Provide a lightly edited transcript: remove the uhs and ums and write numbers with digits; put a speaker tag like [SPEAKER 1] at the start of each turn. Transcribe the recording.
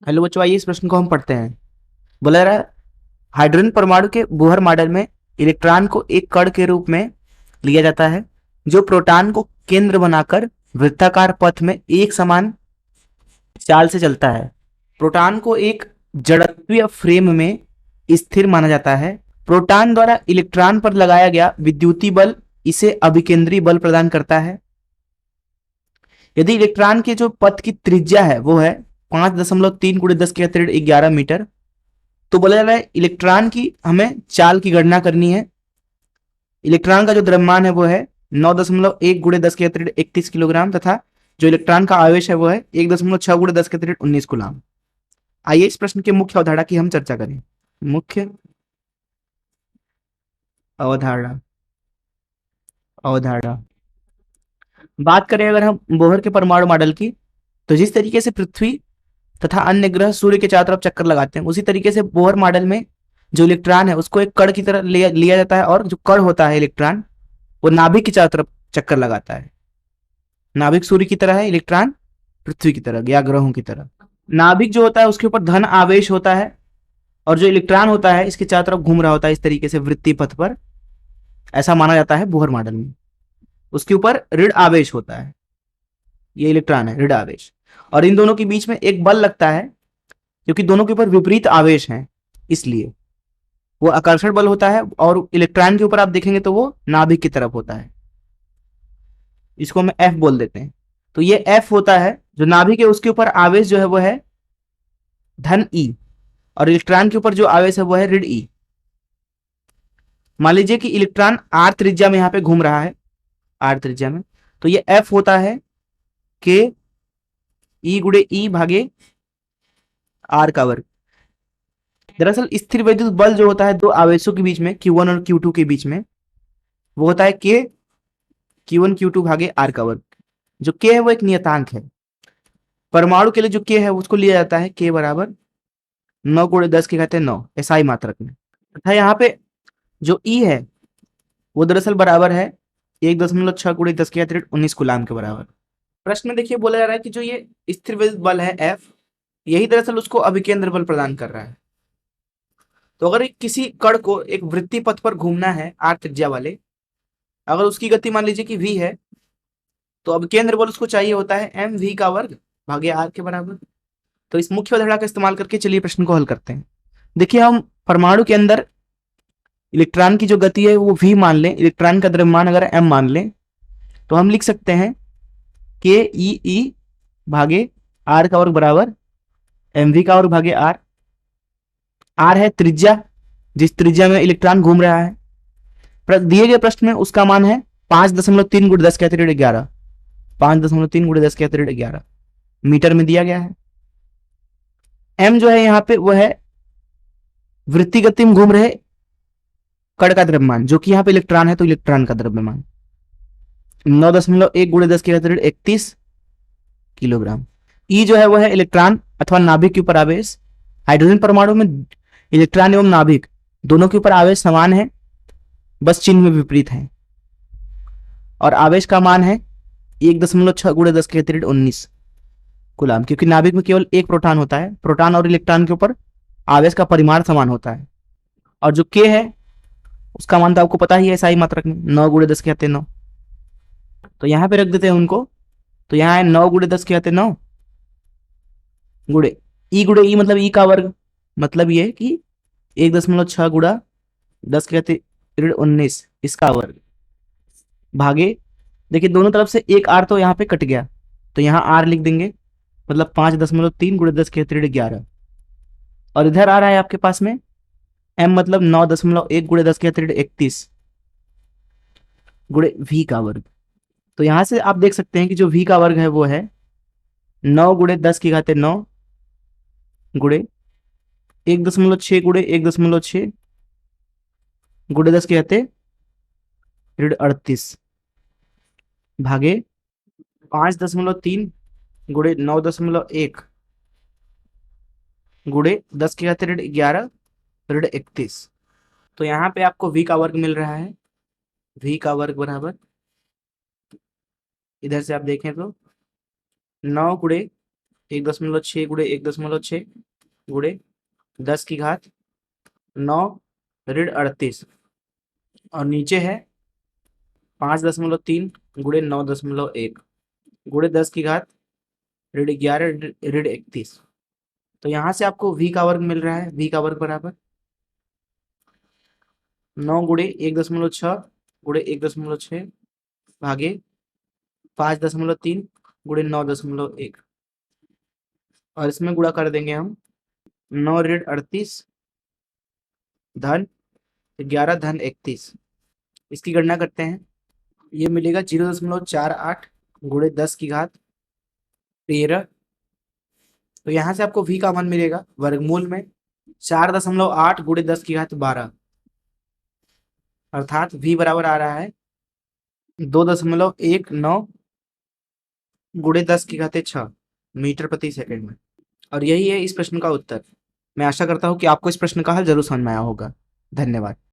[SPEAKER 1] Hello बच्चों, आइए इस प्रश्न को हम पढ़ते हैं। बोला रहा है, हाइड्रोजन परमाणु के बोहर मॉडल में इलेक्ट्रॉन को एक कण के रूप में लिया जाता है जो प्रोटॉन को केंद्र बनाकर वृत्ताकार पथ में एक समान चाल से चलता है। प्रोटॉन को एक जड़त्वीय फ्रेम में स्थिर माना जाता है। प्रोटॉन द्वारा इलेक्ट्रॉन पर लगाया गया विद्युतीय बल इसे अभिकेंद्री बल प्रदान करता है। यदि इलेक्ट्रॉन के जो पथ की त्रिज्या है वो है 5.3 गुणे 10⁻11 मीटर, तो बोला जा रहा है इलेक्ट्रॉन की हमें चाल की गणना करनी है। इलेक्ट्रॉन का जो द्रव्यमान है वो है 9.1 गुणे 10⁻31 किलोग्राम तथा जो इलेक्ट्रॉन का आवेश है वो है 1.6 गुणे 10⁻19 कूलम। आइए इस प्रश्न के मुख्य अवधारणा की हम चर्चा करें। मुख्य अवधारणा अवधारणा बात करें अगर हम बोहर के परमाणु मॉडल की, तो जिस तरीके से पृथ्वी तथा अन्य ग्रह सूर्य के चारों तरफ चक्कर लगाते हैं, उसी तरीके से बोहर मॉडल में जो इलेक्ट्रॉन है उसको एक कण की तरह लिया जाता है और जो कण होता है इलेक्ट्रॉन वो नाभिक की चारों तरफ चक्कर लगाता है। नाभिक सूर्य की तरह है, इलेक्ट्रॉन पृथ्वी की तरह या ग्रहों की तरह। नाभिक जो होता है उसके ऊपर धन आवेश होता है और जो इलेक्ट्रॉन होता है इसके चारों तरफ घूम रहा होता है इस तरीके से वृत्तीय पथ पर। ऐसा माना जाता है बोहर मॉडल में। उसके ऊपर ऋण आवेश होता है, ये इलेक्ट्रॉन है ऋण आवेश, और इन दोनों के बीच में एक बल लगता है क्योंकि दोनों के ऊपर विपरीत आवेश हैं, इसलिए वो आकर्षण बल होता है। और इलेक्ट्रॉन के ऊपर आप देखेंगे तो वो नाभिक की तरफ होता है, इसको हम एफ बोल देते हैं। तो ये एफ होता है जो नाभिक है, उसके ऊपर आवेश जो है वो है धन ई और इलेक्ट्रॉन के ऊपर जो आवेश है वो है ऋण ई। मान लीजिए कि इलेक्ट्रॉन आर त्रिज्या में यहां पे घूम रहा है, आर त्रिज्या में, तो ये एफ होता है के ई गुणे ई भागे आर का वर्ग। दरअसल स्थिर वैद्युत बल जो होता है दो आवेशों के बीच में Q1 और Q2 के बीच में, वो होता है के Q1 Q2 भागे आर का वर्ग। जो के है वो एक नियतांक है। परमाणु के लिए जो के है उसको लिया जाता है के बराबर 9 गुणे 10 के घाते 9 एसआई मात्रक में, तथा यहाँ पे जो ई है वो दरअसल बराबर है 1.6 गुणे 10 के घाते 19 कूलाम के बराबर। प्रश्न में देखिए बोला जा रहा है कि जो ये स्थिर वैद्युत बल है एफ, यही दरअसल उसको अभिकेंद्र बल प्रदान कर रहा है। तो अगर किसी कण को एक वृत्तीय पथ पर घूमना है आर त्रिज्या वाले, अगर उसकी गति मान लीजिए कि v है, तो अब केंद्र बल उसको चाहिए होता है एम वी का वर्ग भागे आर के बराबर। तो इस मुख्य अवधारणा का इस्तेमाल करके चलिए प्रश्न को हल करते हैं। देखिए हम परमाणु के अंदर इलेक्ट्रॉन की जो गति है वो v मान लें, इलेक्ट्रॉन का द्रव्यमान अगर m मान लें, तो हम लिख सकते हैं के ई भागे आर का वर्ग बराबर एम वी का वर्ग भागे आर। आर है त्रिज्या, जिस त्रिज्या में इलेक्ट्रॉन घूम रहा है। दिए गए प्रश्न में उसका मान है 5.3 गुणे 10 के अतिरिक्त 11, 5.3 गुणे 10 के अतिरिक्त 11 मीटर में दिया गया है। एम जो है यहाँ पे वो है वृत्तीय गति में घूम रहे कण का द्रव्यमान, जो कि यहाँ पे इलेक्ट्रॉन है तो इलेक्ट्रॉन का द्रव्यमान 9.1 गुणे 10 के अतिरिक्त 31 किलोग्राम। ई जो है वो है इलेक्ट्रॉन अथवा नाभिक के ऊपर आवेश। हाइड्रोजन परमाणु में इलेक्ट्रॉन एवं नाभिक दोनों के ऊपर आवेश समान है, बस चिन्ह में विपरीत है। और आवेश का मान है 1.6 गुणे 10 के अतिरिक्त 19 कूलम, क्योंकि नाभिक में केवल एक प्रोटॉन होता है। प्रोटॉन और इलेक्ट्रॉन के ऊपर आवेश का परिमाण समान होता है। और जो के है उसका मान तो आपको पता ही है एसआई मात्रक में 9 गुणे 10 के अतिरिक्त 9, तो यहाँ पे रख देते हैं उनको। तो यहाँ है 9 गुणे 10 के अतिरिक्त 9 गुणे ई मतलब ई का वर्ग, मतलब ये कि 1.6 गुणा 10 के अतिरिक्त 19 इसका वर्ग भागे, देखिए दोनों तरफ से एक आर तो यहाँ पे कट गया, तो यहाँ आर लिख देंगे, मतलब 5.3 गुणे 10 के अतिरिक्त 11। और इधर आ रहा है आपके पास में एम मतलब 9.1 गुणे 10 के अतिरिक्त 31 गुणे वी का वर्ग। तो यहां से आप देख सकते हैं कि जो वी का वर्ग है वो है 9 गुणे 10 की घाते 9 गुणे 1.6 गुणे 1.6 गुणे 10 के घाते 38 भागे 5.3 गुणे 9.1 गुणे 10 के अतिरिक्त 11 ऋण 31। तो यहाँ पे आपको v का वर्ग मिल रहा है, v का वर्ग बराबर इधर से आप देखें तो 9 गुणे 1.6 गुणे 1.6 गुणे 10 की घात 9 ऋण 38 और नीचे है 5.3 गुणे 9.1 गुणे 10 की घात ऋण 11 ऋण 31। तो यहाँ से आपको v का वर्ग मिल रहा है, v का वर्ग बराबर 9 गुणे 1.6 गुणे 1.6 भागे 5.3 गुणे 9.1 और इसमें गुणा कर देंगे हम 9 ऋण 38 धन 11 धन 31। इसकी गणना करते हैं, ये मिलेगा 0.48 गुणे 10 की घात 13। तो यहाँ से आपको v का मान मिलेगा वर्गमूल में 4.8 गुणे 10 की घात 12 अर्थात v बराबर आ रहा है 2.19 गुणे 10 की घात 6 मीटर प्रति सेकंड में। और यही है इस प्रश्न का उत्तर। मैं आशा करता हूँ कि आपको इस प्रश्न का हल जरूर समझ में आया होगा। धन्यवाद।